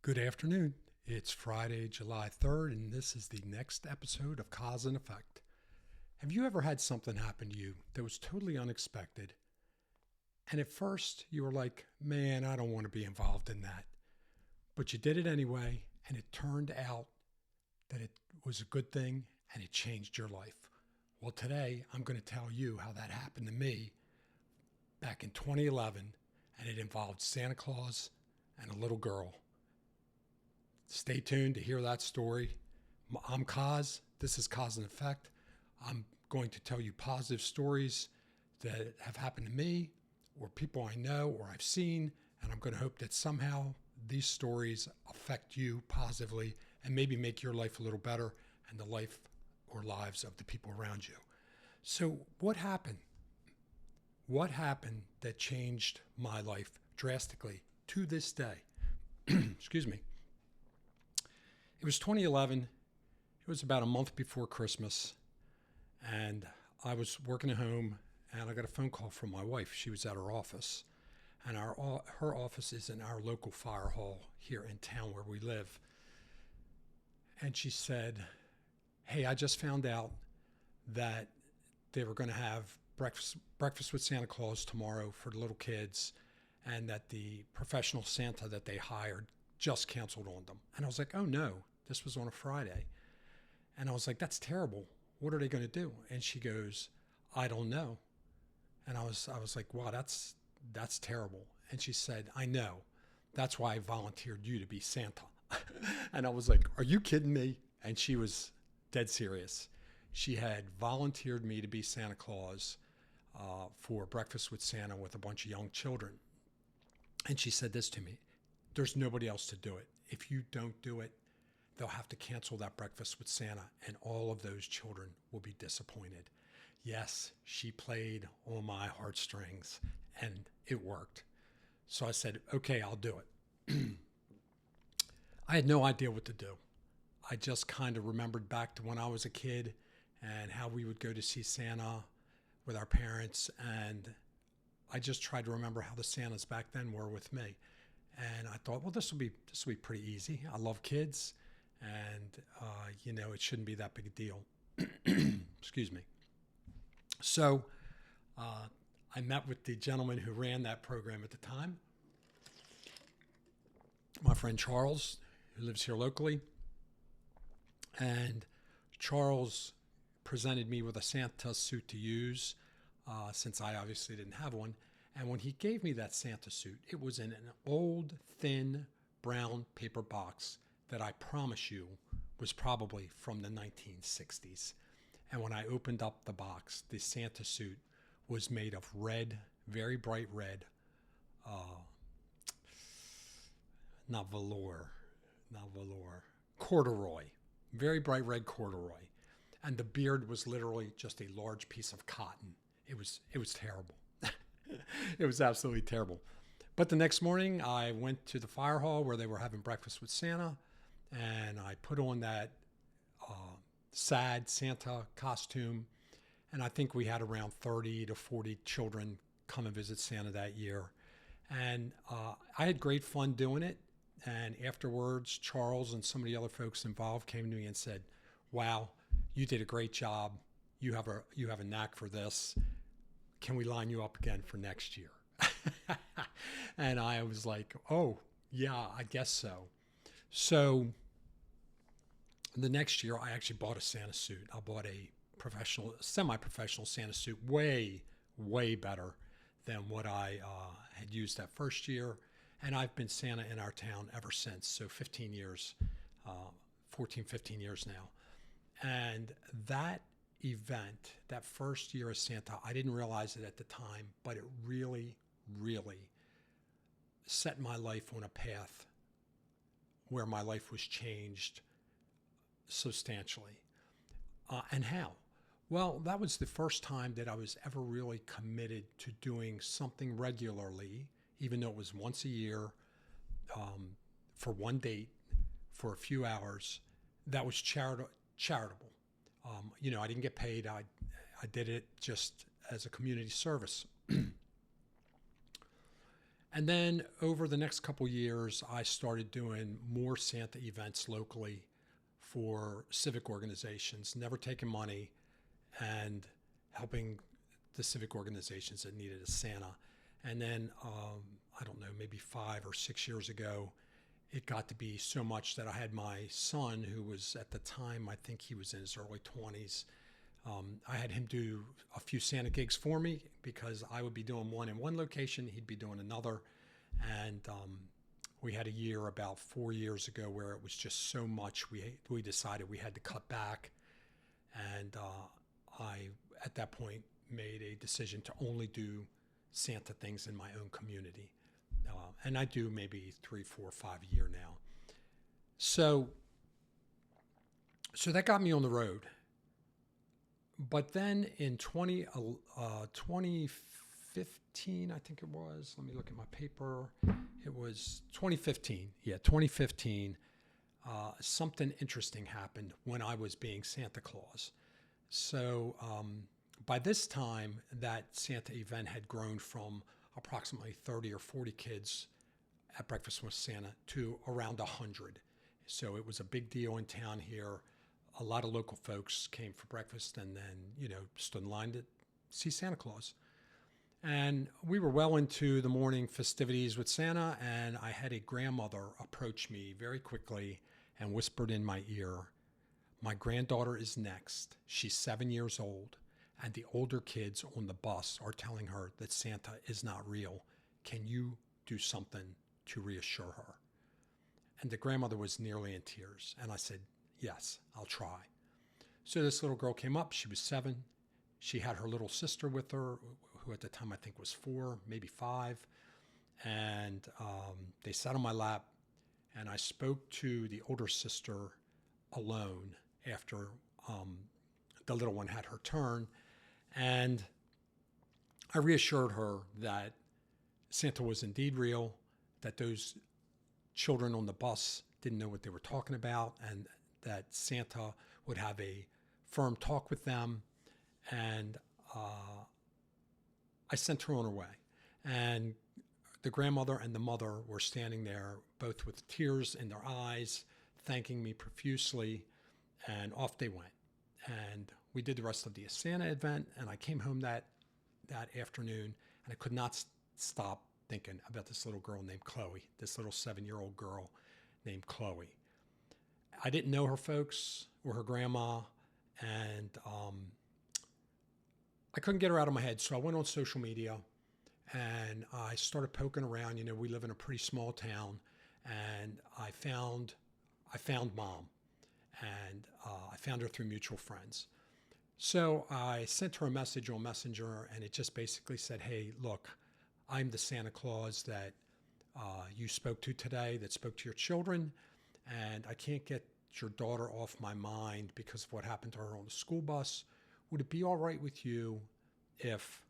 Good afternoon. It's Friday, July 3rd, and this is the next episode of Cause and Effect. Have you ever had something happen to you that was totally unexpected? And at first, you were like, man, I don't want to be involved in that. But you did it anyway, and it turned out that it was a good thing and it changed your life. Well, today, I'm going to tell you how that happened to me back in 2011, and it involved Santa Claus and a little girl. Stay tuned to hear that story. I'm Cause. This is Cause and Effect. I'm going to tell you positive stories that have happened to me or people I know or I've seen, and I'm going to hope that somehow these stories affect you positively and maybe make your life a little better and the life or lives of the people around you. So what happened? What happened that changed my life drastically to this day? Excuse me. It was 2011. It was about a month before Christmas, and I was working at home, and I got a phone call from my wife. She was at her office, and her office is in our local fire hall here in town where we live. And she said, hey, I just found out that they were going to have breakfast with Santa Claus tomorrow for the little kids, and that the professional Santa that they hired just canceled on them. And I was like, oh no, this was on a Friday. And I was like, that's terrible. What are they going to do? And she goes, I don't know. And I was like, wow, that's terrible. And she said, I know. That's why I volunteered you to be Santa. And I was like, are you kidding me? And she was dead serious. She had volunteered me to be Santa Claus for breakfast with Santa with a bunch of young children. And she said this to me, there's nobody else to do it. If you don't do it, they'll have to cancel that breakfast with Santa, and all of those children will be disappointed. Yes, she played on my heartstrings, and it worked. So I said, okay, I'll do it. I had no idea what to do. I just kind of remembered back to when I was a kid and how we would go to see Santa with our parents, and I just tried to remember how the Santas back then were with me. And I thought, well, this will be pretty easy. I love kids, and it shouldn't be that big a deal. Excuse me. So I met with the gentleman who ran that program at the time, my friend Charles, who lives here locally. And Charles presented me with a Santa suit to use, since I obviously didn't have one. And when he gave me that Santa suit, it was in an old, thin, brown paper box that I promise you was probably from the 1960s. And when I opened up the box, the Santa suit was made of red, very bright red, corduroy, very bright red corduroy. And the beard was literally just a large piece of cotton. It was terrible. It was absolutely terrible. But the next morning, I went to the fire hall where they were having breakfast with Santa, and I put on that sad Santa costume. And I think we had around 30 to 40 children come and visit Santa that year. And I had great fun doing it. And afterwards, Charles and some of the other folks involved came to me and said, wow, you did a great job. You have a knack for this. Can we line you up again for next year? And I was like, oh, yeah, I guess so. So the next year, I actually bought a Santa suit. I bought a semi-professional Santa suit, way, way better than what I had used that first year. And I've been Santa in our town ever since. So 15 years, 15 years now. And that event, that first year as Santa, I didn't realize it at the time, but it really, really set my life on a path where my life was changed substantially. And how? Well, that was the first time that I was ever really committed to doing something regularly, even though it was once a year, for one date, for a few hours, that was charitable. I didn't get paid. I did it just as a community service. And then over the next couple years, I started doing more Santa events locally for civic organizations, never taking money, and helping the civic organizations that needed a Santa. And then, I don't know, maybe 5 or 6 years ago, it got to be so much that I had my son, who was at the time, I think he was in his early 20s. I had him do a few Santa gigs for me because I would be doing one in one location, he'd be doing another. And we had a year about 4 years ago where it was just so much we decided we had to cut back. And I, at that point, made a decision to only do Santa things in my own community. And I do maybe 3, 4, 5 a year now. So that got me on the road. But then in 2015, I think it was, let me look at my paper. It was 2015. Yeah, 2015. Something interesting happened when I was being Santa Claus. So by this time, that Santa event had grown from approximately 30 or 40 kids at Breakfast with Santa to around 100. So it was a big deal in town here. A lot of local folks came for breakfast and then, stood in line to see Santa Claus. And we were well into the morning festivities with Santa, and I had a grandmother approach me very quickly and whispered in my ear, "My granddaughter is next. She's 7 years old, and the older kids on the bus are telling her that Santa is not real. Can you do something to reassure her?" And the grandmother was nearly in tears. And I said, "Yes, I'll try." So this little girl came up. She was 7. She had her little sister with her, who at the time I think was 4, maybe 5. And they sat on my lap, and I spoke to the older sister alone after the little one had her turn. And I reassured her that Santa was indeed real, that those children on the bus didn't know what they were talking about, and that Santa would have a firm talk with them. And I sent her on her way. And the grandmother and the mother were standing there, both with tears in their eyes, thanking me profusely, and off they went. And we did the rest of the Santa event, and I came home that afternoon, and I could not stop thinking about this little girl named Chloe, this little 7-year-old girl named Chloe. I didn't know her folks or her grandma, and I couldn't get her out of my head. So I went on social media and I started poking around. We live in a pretty small town, and I found Mom, and I found her through mutual friends. So I sent her a message on Messenger, and it just basically said, "Hey, look, I'm the Santa Claus that you spoke to today, that spoke to your children, and I can't get your daughter off my mind because of what happened to her on the school bus. Would it be all right with you if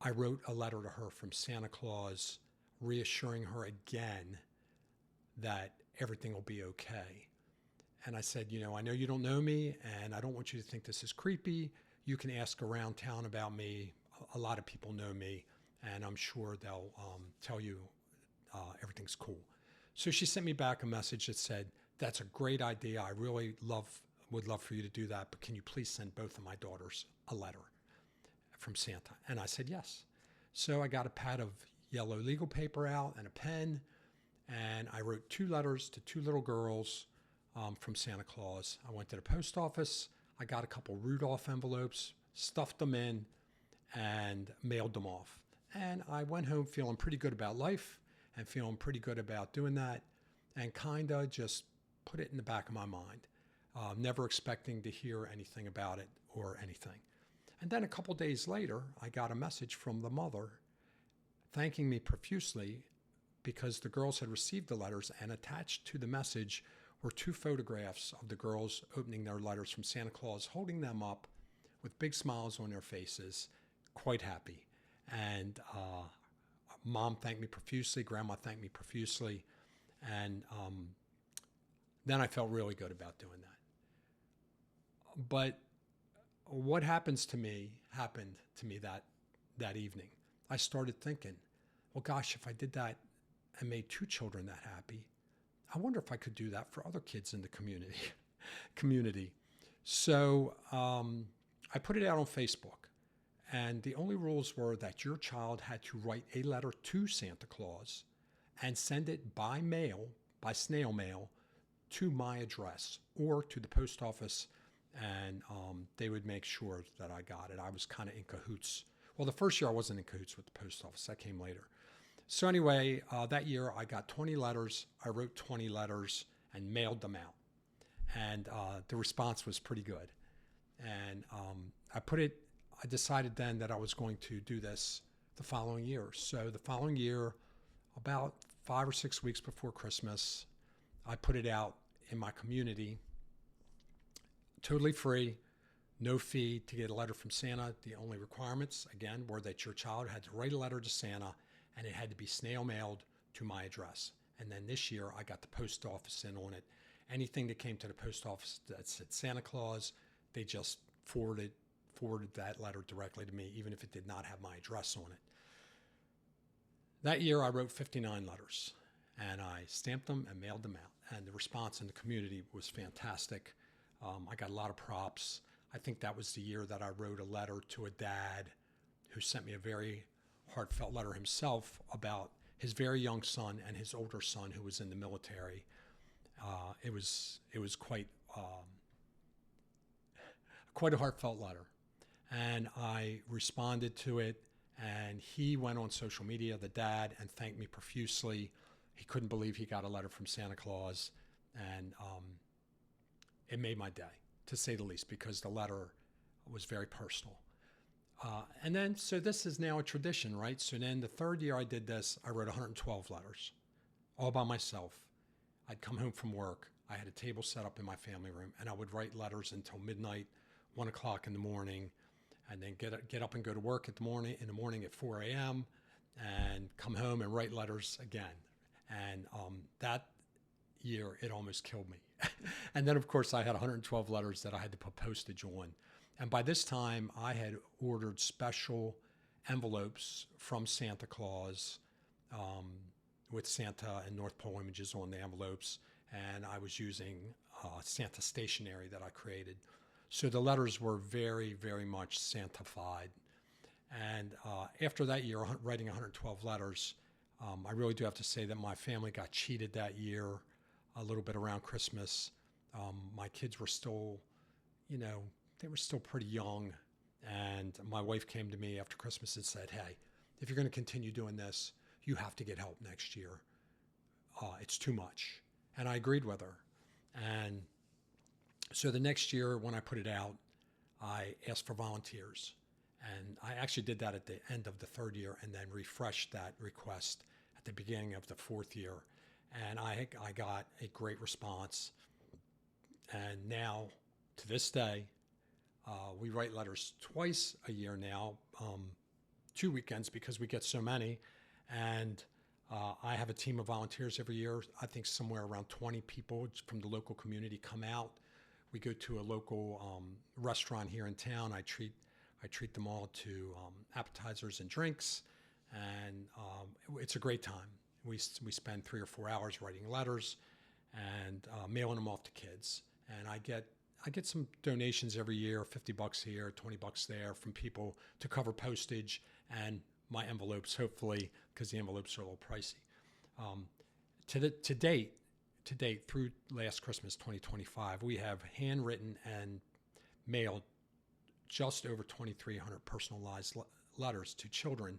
I wrote a letter to her from Santa Claus reassuring her again that everything will be okay?" And I said, "I know you don't know me, and I don't want you to think this is creepy. You can ask around town about me. A lot of people know me, and I'm sure they'll tell you everything's cool." So she sent me back a message that said, "That's a great idea. I really would love for you to do that, but can you please send both of my daughters a letter from Santa?" And I said yes. So I got a pad of yellow legal paper out and a pen, and I wrote 2 letters to 2 little girls from Santa Claus. I went to the post office. I got a couple Rudolph envelopes, stuffed them in, and mailed them off. And I went home feeling pretty good about life and feeling pretty good about doing that, and kind of just put it in the back of my mind, never expecting to hear anything about it or anything. And then a couple days later, I got a message from the mother thanking me profusely because the girls had received the letters, and attached to the message were 2 photographs of the girls opening their letters from Santa Claus, holding them up with big smiles on their faces, quite happy. And Mom thanked me profusely, Grandma thanked me profusely, and then I felt really good about doing that. But what happened to me that evening. I started thinking, well, gosh, if I did that and made two children that happy, I wonder if I could do that for other kids in the community. So I put it out on Facebook. And the only rules were that your child had to write a letter to Santa Claus and send it by mail, by snail mail, to my address or to the post office. And they would make sure that I got it. I was kind of in cahoots. Well, the first year I wasn't in cahoots with the post office. That came later. So anyway, that year I got 20 letters. I wrote 20 letters and mailed them out. And the response was pretty good. And I decided then that I was going to do this the following year. So the following year, about 5 or 6 weeks before Christmas, I put it out in my community, totally free, no fee to get a letter from Santa. The only requirements, again, were that your child had to write a letter to Santa and it had to be snail mailed to my address. And then this year, I got the post office in on it. Anything that came to the post office that said Santa Claus, they just forwarded that letter directly to me, even if it did not have my address on it. That year, I wrote 59 letters, and I stamped them and mailed them out. And the response in the community was fantastic. I got a lot of props. I think that was the year that I wrote a letter to a dad who sent me a very heartfelt letter himself about his very young son and his older son who was in the military. It was quite a heartfelt letter. And I responded to it, and he went on social media, the dad, and thanked me profusely. He couldn't believe he got a letter from Santa Claus, and it made my day, to say the least, because the letter was very personal. And then, so this is now a tradition, right? So then the third year I did this, I wrote 112 letters, all by myself. I'd come home from work. I had a table set up in my family room, and I would write letters until midnight, 1 o'clock in the morning, and then get up and go to work in the morning at 4 a.m. and come home and write letters again. And that year, it almost killed me. And then, of course, I had 112 letters that I had to put postage on. And by this time, I had ordered special envelopes from Santa Claus with Santa and North Pole images on the envelopes. And I was using Santa stationery that I created. So the letters were very, very much Santa-fied. And after that year, writing 112 letters, I really do have to say that my family got cheated that year a little bit around Christmas. My kids were still, they were still pretty young. And my wife came to me after Christmas and said, hey, if you're going to continue doing this, you have to get help next year. It's too much. And I agreed with her. And so the next year when I put it out, I asked for volunteers. And I actually did that at the end of the third year and then refreshed that request at the beginning of the fourth year. And I got a great response. And now, to this day, we write letters twice a year now, 2 weekends because we get so many. And I have a team of volunteers every year. I think somewhere around 20 people from the local community come out. We go to a local restaurant here in town. I treat them all to appetizers and drinks, and it's a great time. We spend 3 or 4 hours writing letters and mailing them off to kids. And I get some donations every year, $50 here, $20 there, from people to cover postage and my envelopes, hopefully, because the envelopes are a little pricey. To date, through last Christmas, 2025, we have handwritten and mailed just over 2,300 personalized letters to children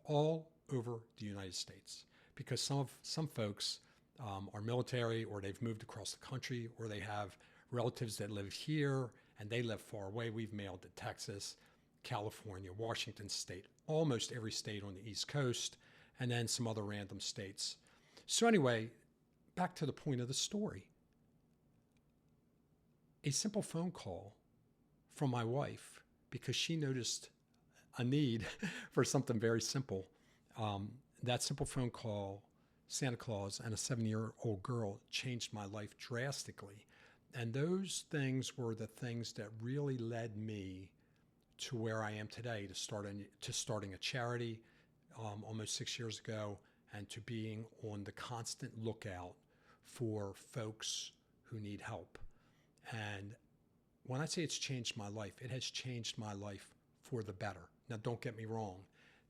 all over the United States. Because some folks are military, or they've moved across the country, or they have relatives that live here and they live far away. We've mailed to Texas, California, Washington State, almost every state on the East Coast, and then some other random states. So anyway, back to the point of the story. A simple phone call from my wife, because she noticed a need for something very simple. That simple phone call, Santa Claus and a 7-year-old girl, changed my life drastically. And those things were the things that really led me to where I am today, to starting a charity, almost 6 years ago, and to being on the constant lookout for folks who need help. And when I say it's changed my life, it has changed my life for the better. Now, don't get me wrong.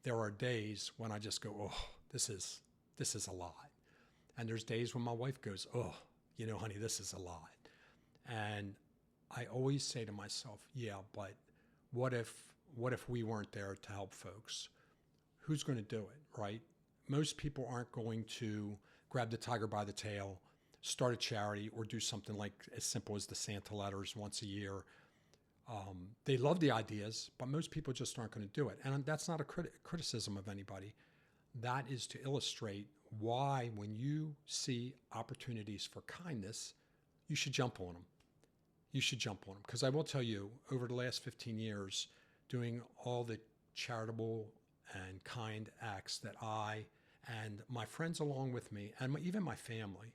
There are days when I just go, oh, this is a lot. And there's days when my wife goes, oh, honey, this is a lot. And I always say to myself, yeah, but what if we weren't there to help folks? Who's going to do it, right? Most people aren't going to grab the tiger by the tail, start a charity, or do something like as simple as the Santa letters once a year. They love the ideas, but most people just aren't going to do it. And that's not a criticism of anybody. That is to illustrate why when you see opportunities for kindness, you should jump on them. You should jump on them. Because I will tell you, over the last 15 years, doing all the charitable and kind acts that I and my friends along with me, and even my family,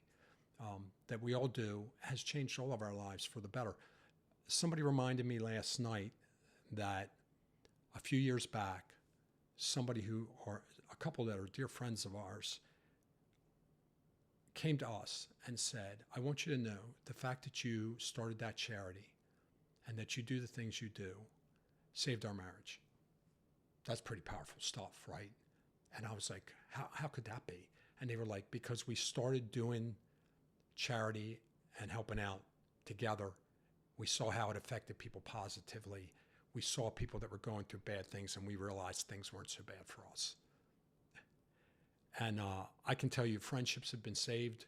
that we all do, has changed all of our lives for the better. Somebody reminded me last night that a few years back, somebody a couple that are dear friends of ours, came to us and said, I want you to know the fact that you started that charity and that you do the things you do saved our marriage. That's pretty powerful stuff, right? And I was like, how could that be? And they were like, because we started doing charity and helping out together. We saw how it affected people positively. We saw people that were going through bad things, and we realized things weren't so bad for us. And I can tell you, friendships have been saved.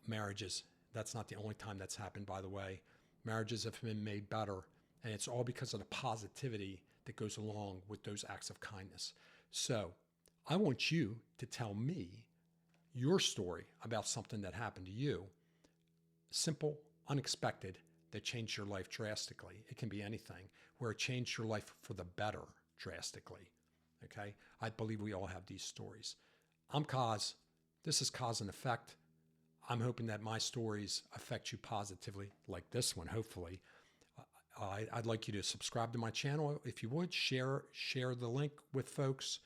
Marriages, that's not the only time that's happened, by the way. Marriages have been made better, and it's all because of the positivity that goes along with those acts of kindness. So I want you to tell me your story about something that happened to you, simple, unexpected, that changed your life drastically. It can be anything, where it changed your life for the better drastically. Okay? I believe we all have these stories. I'm Cause. This is Cause and Effect. I'm hoping that my stories affect you positively, like this one, hopefully. I'd like you to subscribe to my channel. If you would, share the link with folks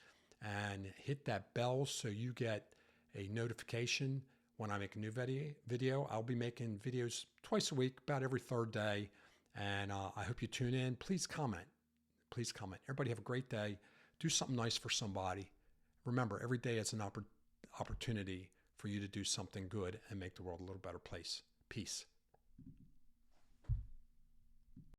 and hit that bell so you get a notification when I make a new video. I'll be making videos twice a week, about every third day. And I hope you tune in. Please comment. Please comment. Everybody have a great day. Do something nice for somebody. Remember, every day is an opportunity for you to do something good and make the world a little better place. Peace.